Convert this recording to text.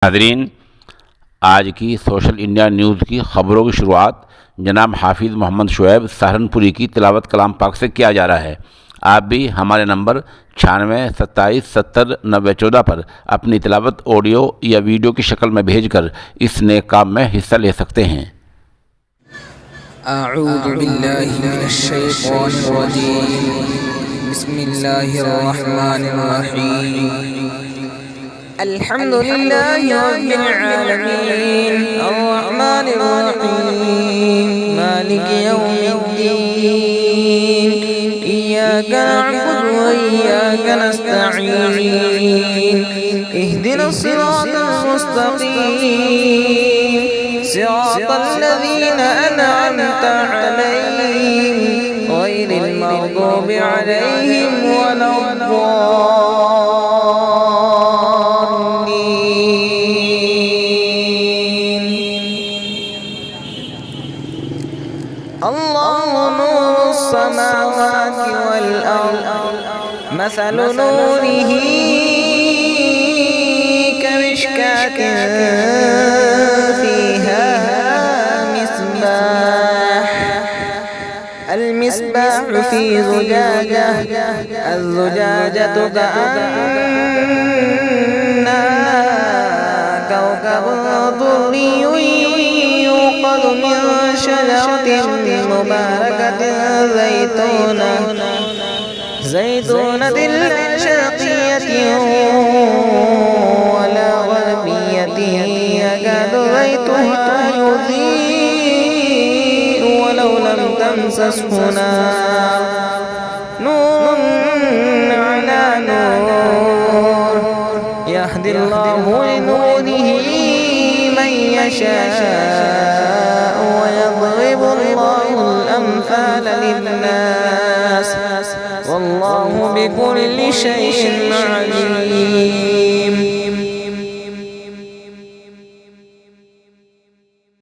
नाज़रीन, आज की सोशल इंडिया न्यूज़ की ख़बरों की शुरुआत जनाब हाफिज़ मोहम्मद शुएब सहारनपुरी की तिलावत कलाम पाक से किया जा रहा है। आप भी हमारे नंबर 96 27 70 90 14 पर अपनी तिलावत ऑडियो या वीडियो की शक्ल में भेजकर इस नेक काम में हिस्सा ले सकते हैं। अऊज़ु बिल्लाहि मिनश शैतानिर रजीम। बिस्मिल्लाहिर रहमानिर रहीम। अल्हम्दुलिल्लाहि रब्बिल आलमीन अर्रहमानिर रहीम मालिकि यौमिद्दीन इय्याका नअबुदु व इय्याका नस्तईन इहदिनस सिरातल मुस्तक़ीम सिरातल लज़ीना अनअमता अलैहिम गैरिल मग़दूबि अलैहिम वलद्दाल्लीन। अल्लाहु नूरुस समावाति वल अर्द मसलु नूरिही कमिश्कातिन फीहा मिस्बाह المصباح في زجاجة الزجاجة كأنها كوكب دري يوقد من شجرة مباركة زيتونة لا شرقية ولا غربية يكاد زيتها يضيء ولو لم تمسسه نار نور على نور يهدي الله لنوره من يشاء ويضرب الله الأمثال للناس والله بكل شيء عليم.